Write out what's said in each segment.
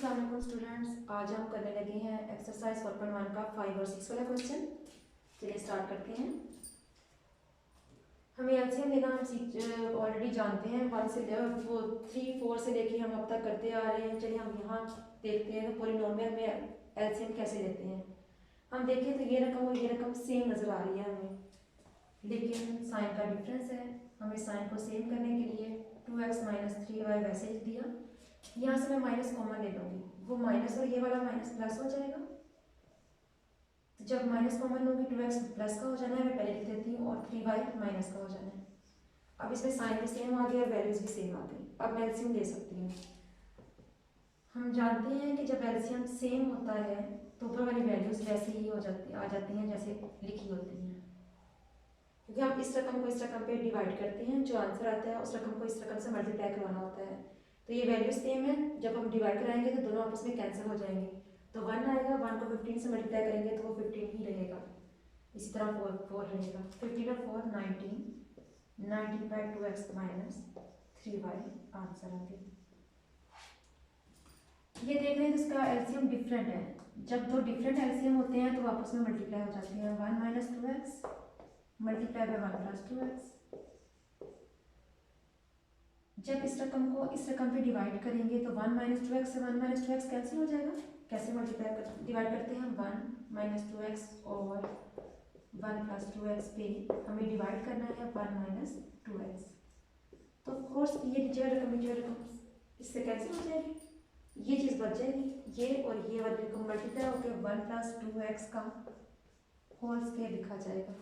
अस्सलाम वालेकुम स्टूडेंट्स, आज हम करने लगे हैं एक्सरसाइज 4.1 का 5 और 6 वाला क्वेश्चन। चलिए स्टार्ट करते हैं। हमें एलसीएम लेना हम ऑलरेडी जानते हैं, 1 से 3 4 से लेके हम अब तक करते आ रहे हैं। चलिए हम यहाँ देखते हैं तो पॉलिनोमियल में एलसीएम कैसे लेते हैं। हम देखें तो ये रकम और ये रकम सेम नज़र आ रही है हमें, लेकिन साइन का डिफरेंस है। हमें साइन को सेम करने के लिए 2x माइनस 3y वैसे ही दिया, यहाँ से मैं माइनस कॉमन ले लूँगी, वो माइनस और ये वाला माइनस प्लस हो जाएगा। तो जब माइनस कॉमन होगी 2x प्लस का हो जाना है, मैं पहले लिख देती हूँ, और 3y माइनस का हो जाना है। अब इसमें साइन भी सेम आ गया और वैल्यूज भी सेम आ गई। अब मैं एलसीएम ले सकती हूँ। हम जानते हैं कि जब एलसीएम सेम होता है तो ऊपर वाली वैल्यूज वैसे ही आ जाती हैं जैसे लिखी होती हैं, क्योंकि हम इस रकम को इस रकम पे डिवाइड करते हैं, जो आंसर आता है उस रकम को इस रकम से मल्टीप्लाई करवाना होता है। तो ये वैल्यू सेम है, जब हम डिवाइड कराएंगे तो दोनों आपस में कैंसिल हो जाएंगे, तो 1 आएगा, 1 को 15 से मल्टीप्लाई करेंगे तो वो 15 ही रहेगा। इसी तरह 4 रहेगा, 15 और 4 19, 19 by 2x minus 3y answer आ गया। ये देख रहे हैं तो इसका एलसीएम डिफरेंट है। जब दो डिफरेंट एलसीएम होते हैं तो आपस में मल्टीप्लाई हो जाती हैं। 1 minus 2x multiply by 1 plus 2x। जब इस रकम को इस रकम पे डिवाइड करेंगे तो 1 माइनस 2x से 1 माइनस 2x कैंसिल हो जाएगा। कैसे मल्टीप्लाई डिवाइड करते हैं, 1 माइनस 2x और 1 प्लस 2x पे हमें डिवाइड करना है 1 माइनस 2x। तो ऑफकोर्स ये जो रकम इससे कैंसिल हो जाएगी, ये चीज़ बच जाएगी, ये और ये वाली रकम मल्टीप्लाई होकर 1 प्लस 2x का होल स्क्वायर लिखा जाएगा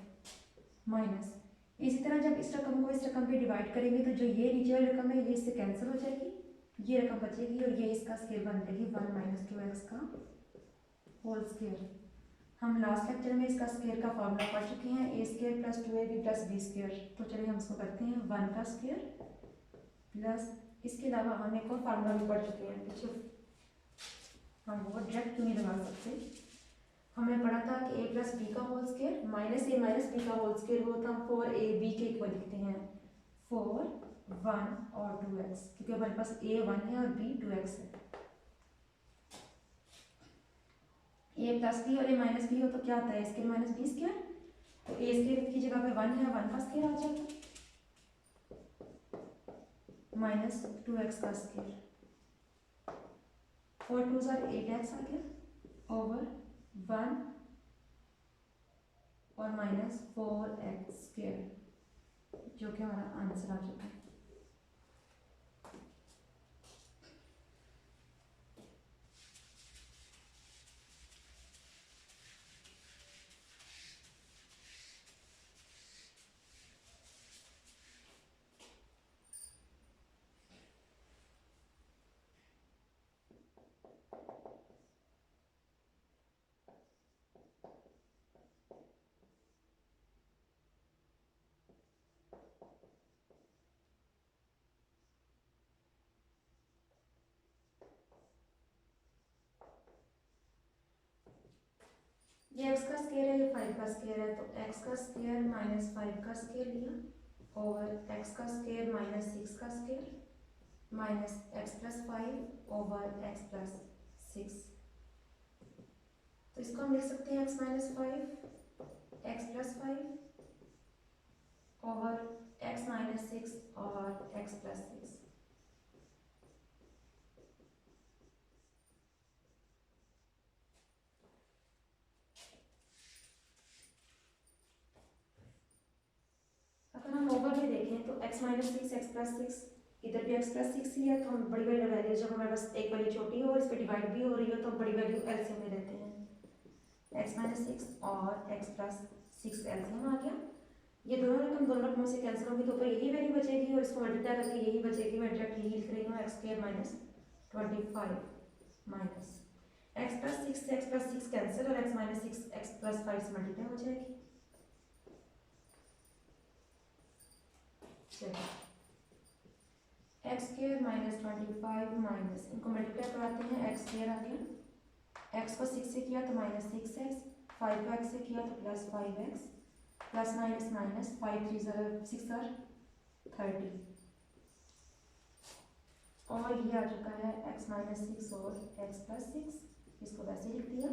माइनस। इसी तरह जब इस रकम को इस रकम पे डिवाइड करेंगे तो जो ये नीचे वाली रकम है ये इससे कैंसिल हो जाएगी, ये रकम बचेगी और ये इसका स्क्वायर बन जाएगी 1 माइनस 2x का होल स्क्वायर। हम लास्ट लेक्चर में इसका स्क्वायर का फॉर्मूला पढ़ चुके हैं, a square plus 2ab plus b square. तो चलिए हम इसको करते हैं 1 का स्क्वायर प्लस, इसके अलावा हम एक और फार्मूला भी पढ़ चुके हैं पीछे, हम वो डायरेक्ट क्यों नहीं लगा सकते। हमने पढ़ा था कि a प्लस बी का whole square minus a minus B का होल स्क्वायर होता है 4ab के इक्वल लिखते हैं 4 1 और 2x, क्योंकि हमारे पास a 1 है और b 2x है। a प्लस बी और a माइनस बी हो तो क्या आता है, स्क्वायर माइनस बी स्क्वायर। तो a स्क्वायर की जगह पे 1 है, 1 का स्क्वायर आ जाएगा माइनस 2x का स्क्वायर, 4 2 8x आ गया ओवर 1 और माइनस 4x स्क्वायर, जो कि हमारा आंसर आ चुका है। ये x का स्क्वायर है, ये 5 का स्क्वायर है, तो x का स्क्वायर माइनस 5 का स्क्वायर लिया ओवर x का स्क्वायर माइनस 6 का square minus x plus 5 over x plus 6। तो इसको हम लिख सकते हैं x minus 5 x plus 5 over x minus 6 और x प्लस 6। अगर हम ओवर में देखें तो x माइनस 6 x प्लस 6, इधर भी x प्लस 6 ही है, तो हम बड़ी वाली वैल्यू, जब हमारे पास एक वैल्यू छोटी हो और इस पर डिवाइड भी हो रही हो तो बड़ी वैल्यू एलसीएम में लेते हैं। x माइनस 6 और x प्लस 6 एलसीएम आ गया। ये दोनों रकमों से कैंसिल होगी तो ऊपर यही वैल्यू बचेगी और इसको मल्टीप्लाई करके यही बचेगी। मैं डायरेक्ट यही लिख रही हूँ, x square minus 25 minus x plus 6 से एक्स प्लस 6 कैंसिल और एक्स माइनस 6 एक्स प्लस 5 से मल्टीप्लाई हो जाएगी। चलिए एक्स स्क्वायर माइनस 25 माइनस, इनको मल्टीप्लाई कराते हैं, एक्स स्क्वायर आ गया, एक्स को 6 से किया तो माइनस 6x, 5 को एक्स से किया तो plus 5x, plus minus minus 5 3 6 30 और ये आ चुका है x माइनस 6 और x प्लस 6, इसको वैसे लिख दिया।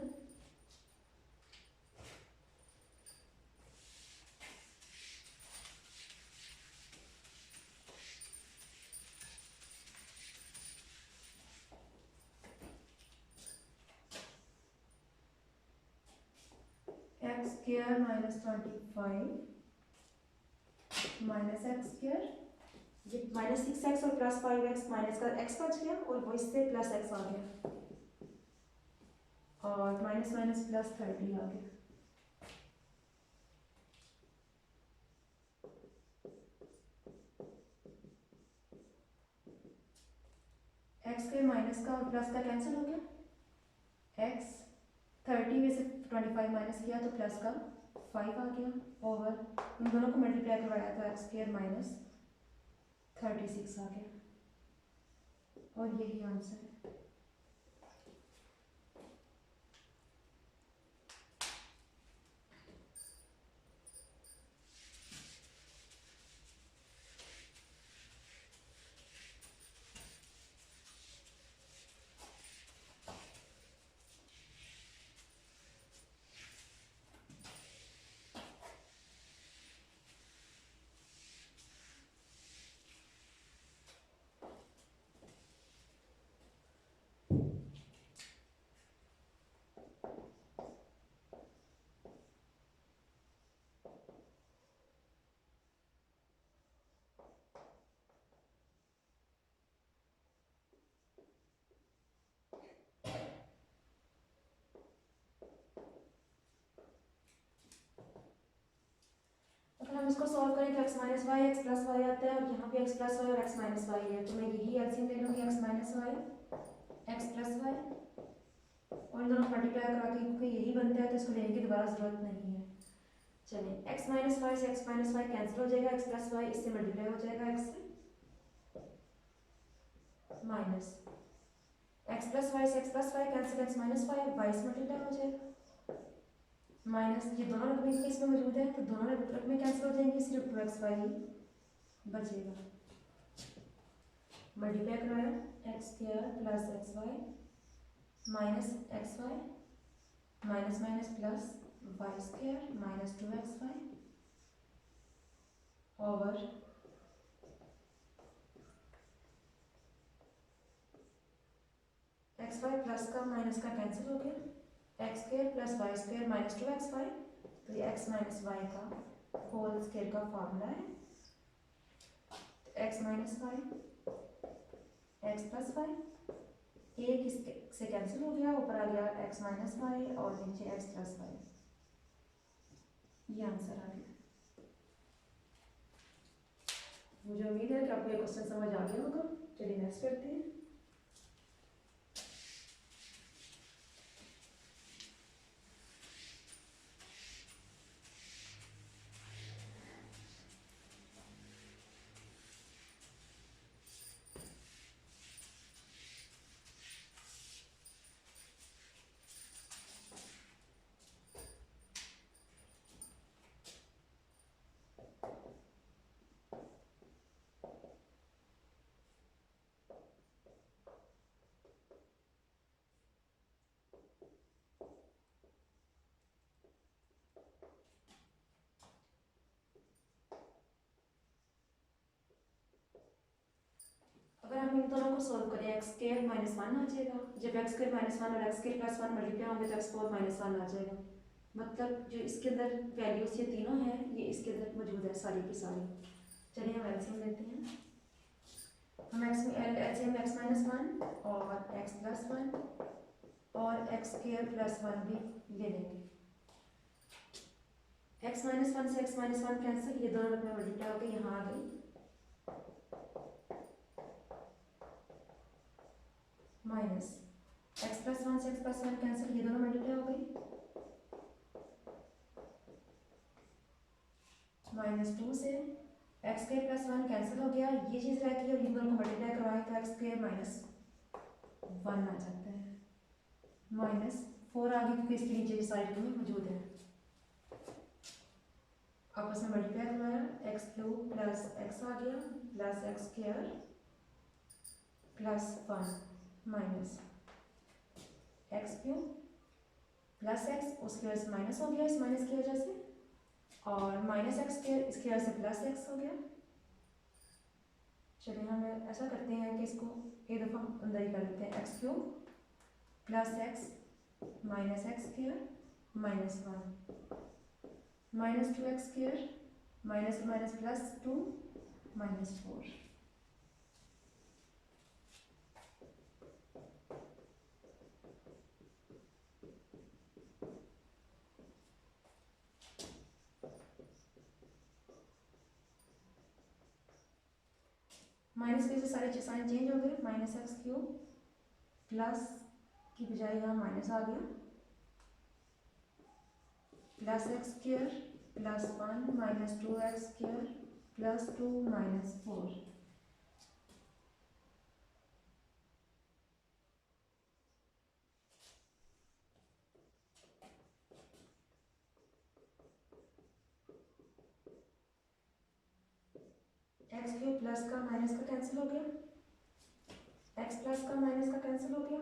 X square minus 25 minus x square, ये माइनस 6x और प्लस 5x, माइनस का x बच गया और वो इससे प्लस x आ गया और माइनस माइनस प्लस 30 आ गया। x के माइनस का और प्लस का कैंसिल हो गया, x 30 में से 25 माइनस किया तो प्लस का 5 आ गया ओवर इन दोनों को मल्टीप्लाई करवाया तो एक्स स्क्वायर माइनस 36 आ गया और यही आंसर है। अगर हम इसको सॉल्व करें तो x minus Y X plus Y आता है और यहाँ पे x प्लस वाई और x माइनस वाई है, तो मैं यही एलसीएम ले लूँगी x minus Y X plus Y और इन दोनों मल्टीप्लाई करा के क्योंकि यही बनता है तो इसको लेने की दोबारा ज़रूरत नहीं है। चलिए x माइनस वाई से x माइनस वाई कैंसिल हो जाएगा, x प्लस वाई इससे मल्टीप्लाई हो जाएगा x से माइनस x प्लस वाई से x plus Y cancel, x minus Y Y से मल्टीप्लाई हो जाएगा माइनस, ये दोनों रकमें इसमें मौजूद है तो दोनों रकमें कैंसिल हो जाएंगी, सिर्फ 2x वाई बचेगा। मल्टीप्लाई कराया X square plus X Y minus X Y minus minus plus Y square minus 2x Y over X Y plus का माइनस का कैंसिल हो गया, X square plus Y square minus 2x Y, तो ये X minus Y का whole square का formula है, X minus Y X plus Y एक इसके से कैंसिल हो गया, ऊपर आ गया एक्स माइनस वाई और नीचे एक्स प्लस वाई, ये आंसर आ गया। मुझे उम्मीद है कि आपको ये क्वेश्चन समझ आ गया होगा। चलिए नेक्स्ट करते हैं। अगर हम इन दोनों को सॉल्व करें एक्स स्क्वायर माइनस 1 आ जाएगा, जब एक्स स्क्वायर माइनस 1 और एक्स स्क्वायर प्लस 1 मल्टीप्लाई होंगे तो एक्स पावर माइनस 1 आ जाएगा। मतलब जो इसके अंदर वैल्यूज ये तीनों हैं ये इसके अंदर मौजूद है सारी की सारी। चलिए हम एलसीएम लेते हैं। हम एलसीएम एक्स माइनस 1 और एक्स प्लस 1 और एक्स स्क्वायर प्लस 1 भी ले लेंगे। एक्स माइनस 1 से एक्स माइनस 1 कैंसिल, ये दोनों में मल्टीप्लाई होकर यहाँ आ गई माइनस एक्स प्लस 1 से एक्स प्लस 1 कैंसिल, ये दोनों मल्टीप्लाई हो गई माइनस 2 से एक्स स्क्वायर प्लस 1 कैंसिल हो गया, ये चीज़ रहती है और इन दोनों को मल्टीप्लाई करवाएं तो एक्स स्क्वायर माइनस 1 आ जाता है माइनस 4 आ गई क्योंकि इसके नीचे की साइड में मौजूद है। आपस में मल्टीप्लाई करवाया एक्स क्यूब प्लस एक्स आ गया plus x square plus 1 minus x cube plus x, उसकी वजह से माइनस हो गया इस माइनस की वजह से, और माइनस एक्स स्क्वायर इसकी वजह से प्लस एक्स हो गया। चलिए हम ऐसा करते हैं कि इसको एक दफ़ा अंदर ही कर देते हैं, x cube plus x minus x square minus 1 minus 2x square minus minus plus 2 minus 4। Minus की वजह से सारे साइन चेंज हो गए, माइनस एक्स क्यूब प्लस की बजाय यहाँ माइनस आ गया, plus x square plus 1 minus 2x square plus 2 minus 4। X cube plus का माइनस का कैंसिल हो गया, एक्स प्लस का माइनस का कैंसिल हो गया,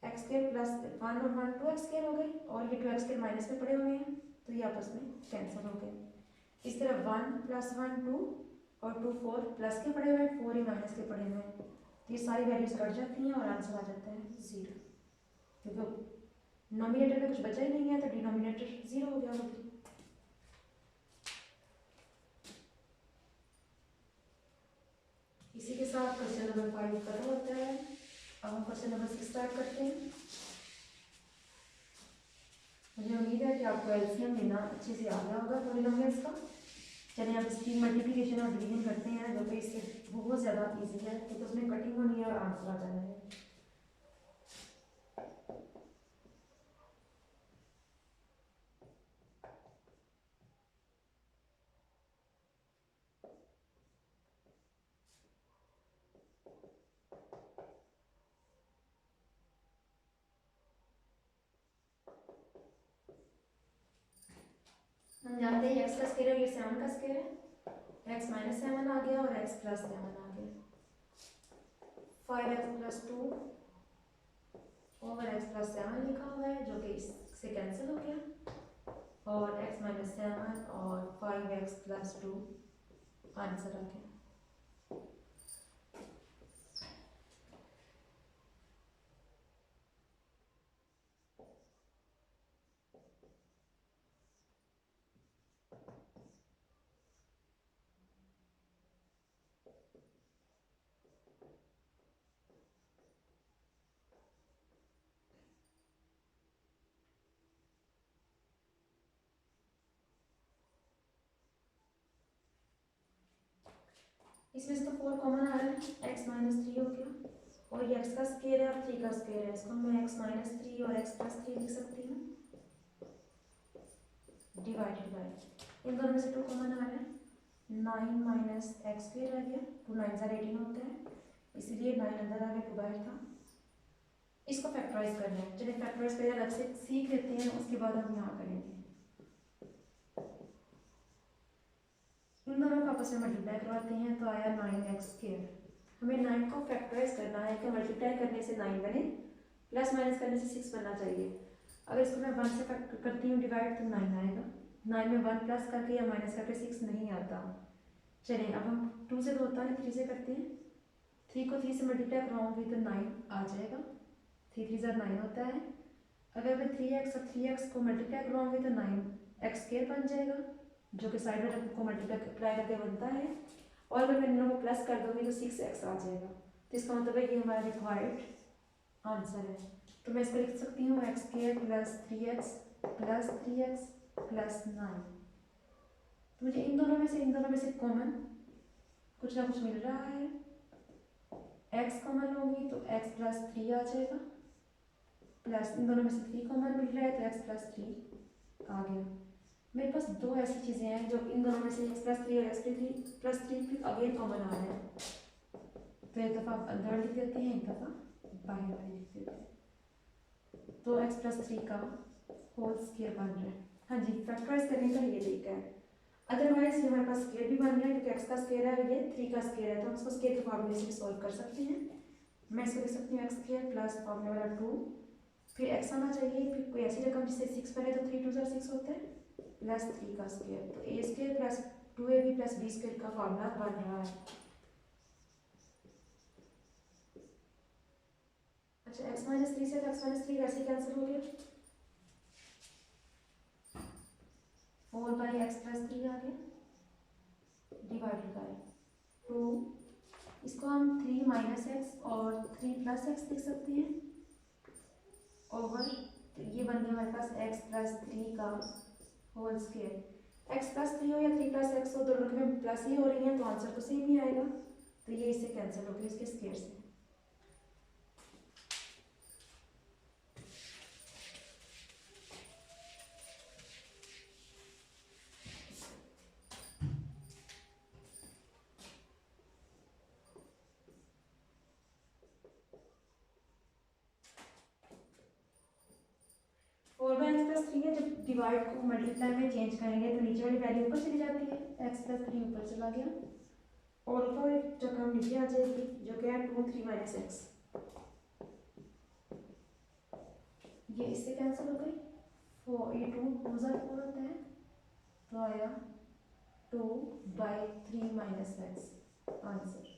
एक्स स्क्वायर प्लस 1 और 1 2x स्क्वायर हो गई, और ये 2x स्क्वायर माइनस में पड़े हुए हैं तो ये आपस में कैंसिल हो गए। इस तरह 1 प्लस 1 2 और 2 4 प्लस के पड़े हुए हैं, 4 ही माइनस के पड़े हुए हैं, तो ये सारी वैल्यूज कट जाती हैं और आंसर आ जाता है 0, क्योंकि नॉमिनेटर में कुछ बचा ही नहीं है तो डिनोमिनेटर 0 हो गया होगा। इसी के साथ क्वेश्चन नंबर 5 खत्म होता है। अब हम क्वेश्चन नंबर 6 स्टार्ट करते हैं। मुझे उम्मीद है कि आपको एलसीएम लेना अच्छे से आ गया होगा पॉलिनोमियल्स का। चलिए आप इसकी मल्टीप्लिकेशन और डिवीजन करते हैं, जो कि इससे बहुत ज़्यादा इजी है, तो उसमें कटिंग होनी है और आंसर आ जाना है। हम जानते हैं एक्स का स्क्वायर है, ये 7 का स्क्वायर है, एक्स माइनस 7 आ गया और एक्स प्लस 7 आ गया, 5x plus 2 over x plus 7 लिखा हुआ है, जो कि इससे कैंसिल हो गया, और एक्स माइनस 7 और 5x प्लस 2 आंसर आ गया। इसमें से तो 4 कॉमन आ रहा है, x माइनस 3 हो गया, और ये x का स्क्वायर है और 3 का स्क्वायर है, इसको मैं x माइनस 3 और x प्लस 3 लिख सकती हूँ, डिवाइडेड बाय इन दोनों में से 2 कॉमन आ रहा है, 9 माइनस एक्स स्क्वायर आ गया, 2 9 18 होता है, इसलिए 9 अंदर आ गया, 2 बाहर था। इसको फैक्टराइज करना है, चलिए फैक्टराइज पहले अलग से सीख लेते हैं, उसके बाद हम यहाँ करेंगे। इन दोनों को आपस में मल्टीप्लाई करवाते हैं तो आया 9x स्क्वायर। हमें 9 को फैक्टराइज करना है कि मल्टीप्लाई करने से 9 बने, प्लस माइनस करने से 6 बनना चाहिए। अगर इसको मैं 1 से फैक्टर करती हूँ डिवाइड तो 9 आएगा, 9 में 1 प्लस करके या माइनस करके 6 नहीं आता। चलिए अब हम 2 से तो होता है, 3 से करते हैं, 3 को 3 से मल्टीप्लाई करवाऊँगी तो 9 आ जाएगा, 3 3 ज़ा 9 होता है। अगर मैं 3x और 3x को मल्टीप्लाई करवाऊँगी तो 9x स्क्वायर बन जाएगा, जो कि साइड वाले को मल्टीप्लाई करके बनता है, और अगर मैं इन दोनों को प्लस कर दूँगी तो 6x आ जाएगा, तो इसका मतलब है कि हमारा रिक्वायर्ड आंसर है। तो मैं इसको लिख सकती हूँ x square plus 3x plus 9। तो मुझे इन दोनों में से कॉमन कुछ ना कुछ मिल रहा है, x कॉमन होगी तो x प्लस 3 आ जाएगा, प्लस इन दोनों में से 3 कॉमन मिल रहा है तो x प्लस 3 आ गया। मेरे पास दो ऐसी चीज़ें हैं जो इन दोनों में से x प्लस 3 और x प्लस 3 अगेन कॉमन आ रहे हैं, तो एक दफ़ा अंदर लिख देते हैं, एक दफ़ा बाहर वाली लिख देते हैं, तो x प्लस 3 का होल स्क्वायर बन रहा है। हाँ जी, फैक्टराइज करने का ये तरीका है। अदरवाइज ये हमारे पास स्केयर भी बन गया क्योंकि एक्स का स्केयर है और ये 3 का स्केयर है, तो हम इसको स्केयर के फॉर्मूले से भी सॉल्व कर सकते हैं। मैं इसको लिख सकती हूँ एक्स स्केयर प्लस फॉर्मूले वाला 2, फिर एक्स आना चाहिए, फिर कोई ऐसी रकम जिससे 6 बने तो 3 2 6 होते हैं, प्लस 3 का स्केयर, तो A square plus 2ab plus B square का फॉर्मूला बन रहा है। अच्छा एक्स माइनस 3 से एक्स माइनस 3 वैसे कैंसिल हो गया, 4/x+3 आ गया डिवाइडेड बाय 2, इसको हम 3 माइनस एक्स और 3 प्लस एक्स लिख सकते हैं ओवर, तो ये बन गया हमारे पास x+3 का होल स्केयर। x+3 हो या 3+x हो, दोनों में प्लस ही हो रही हैं तो आंसर तो सेम ही आएगा, तो ये इससे कैंसिल हो गया इसके स्केयर से। Four by x plus three है, जब डिवाइड को मल्टीप्लाई में चेंज करेंगे तो नीचे वाली वैल्यू ऊपर चली जाती है, x+3 ऊपर चला गया और ऊपर एक रकम नीचे आ जाएगी जो कि है 2 3 माइनस एक्स, ये इससे कैंसिल हो गई, 4 ये 2 2 4 होता है तो आया 2/3 माइनस एक्स आंसर।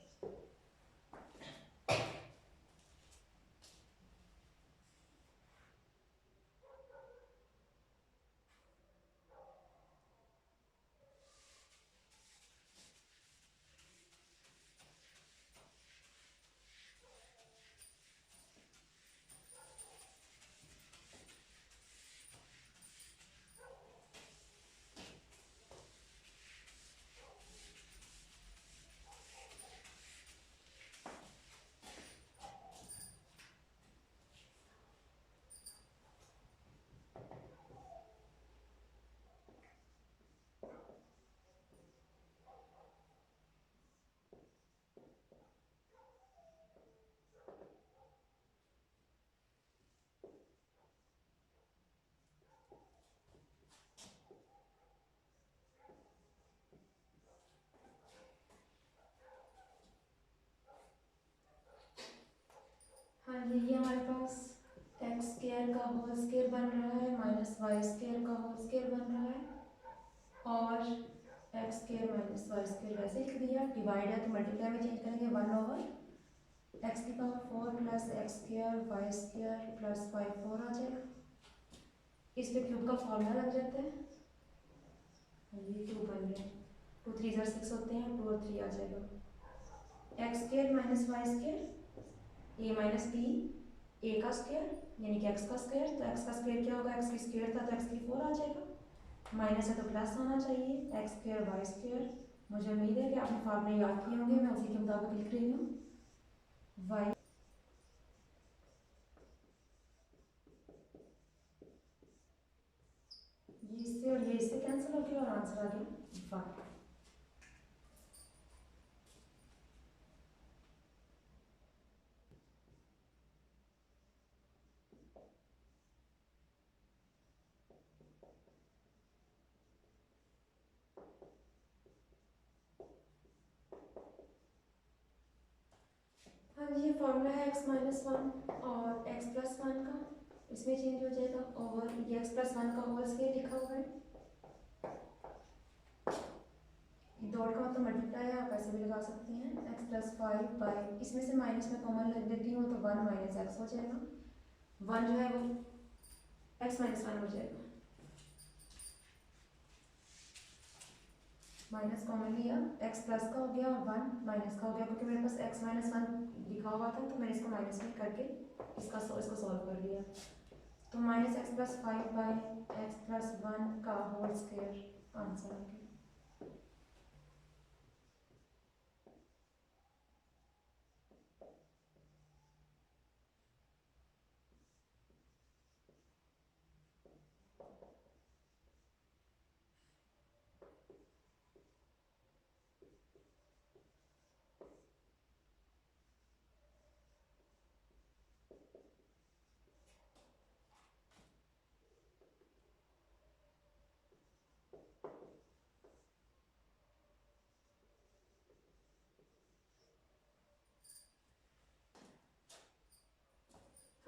हाँ जी, ये हमारे पास एक्स स्केयर का होल स्केयर बन रहा है माइनस वाई स्केयर का होल स्केयर बन रहा है और X square minus Y square वैसे लिख दिया, डिवाइड है तो मल्टीप्लाई में चेंज करेंगे 1/x की power 4 plus X square Y square plus 5 4 आ जाएगा, इस पे क्यूब का फॉर्मूला लग जाता है, ये क्यूब बन गया, 2 3 6 होते हैं, 2 और 3 आ जाएगा, X square minus Y square A minus B ए का स्क्वायर यानी कि एक्स का स्क्वायर, तो एक्स का स्क्वायर क्या होगा, एक्स की स्क्वायर था तो एक्स की 4 आ जाएगा, माइनस है तो प्लस होना चाहिए, एक्स स्क्वायर वाई स्क्वायर, मुझे उम्मीद है कि आपने फॉर्मूले याद किए होंगे, मैं उसी के मुताबिक लिख रही हूँ, वाई ये इससे और ये इससे कैंसिल हो गया और आंसर आ गया 1। हाँ जी, ये फॉर्मूला है x-1 और x+1 का, इसमें चेंज हो जाएगा और ये x+1 का होल स्क्वायर लिखा हुआ है, दौड़ का मतलब मल्टीप्लाई है, आप ऐसे भी लगा सकते हैं, x+5 इसमें से माइनस में कॉमन ले लेती हूँ तो 1 माइनस एक्स हो जाएगा, 1 जो है वो x-1 हो जाएगा, माइनस कॉमन लिया, x प्लस का हो गया और 1 माइनस का हो गया, क्योंकि मेरे पास x-1 लिखा हुआ था तो मैंने इसको माइनस में करके इसको सॉल्व कर लिया, तो -x+5/x+1 का होल स्क्वायर आंसर आ गया।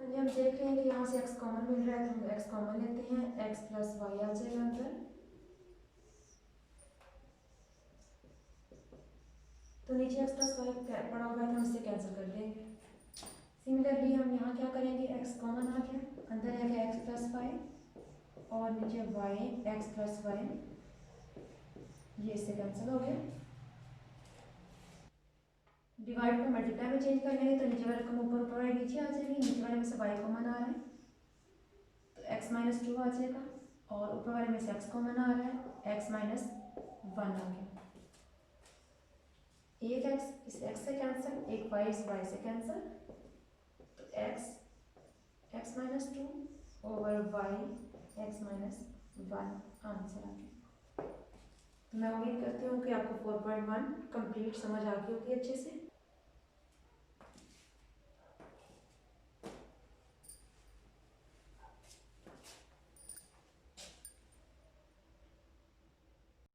हाँ जी, हम देख रहे हैं कि यहाँ से x कॉमन मिल रहा है, तो हम x कॉमन लेते हैं, x प्लस वाई आ जाएगा अंदर। तो नीचे x प्लस वाई पड़ा हुआ है, तो हम इसे कैंसिल कर देंगे। सिमिलरली हम यहाँ क्या करेंगे, x कॉमन आ गया, अंदर है x प्लस वाई और नीचे y x प्लस वाई, ये इससे कैंसिल हो गया। डिवाइड को मल्टीप्लाई में चेंज कर लेंगे, तो नीचे वाला रकम ऊपर वाली नीचे आ जाएगी, नीचे वाले में से y कॉमन आ रहा है तो x माइनस 2 आ जाएगा, और ऊपर वाले में से x कॉमन आ रहा है, x माइनस 1 आ गया। एक x इस x से कैंसिल, एक y इस y से कैंसिल, तो x minus 2 over y x minus 1 answer आ गया। तो मैं उम्मीद करती हूँ कि आपको 4.1 कंप्लीट समझ आ गई होगी अच्छे से।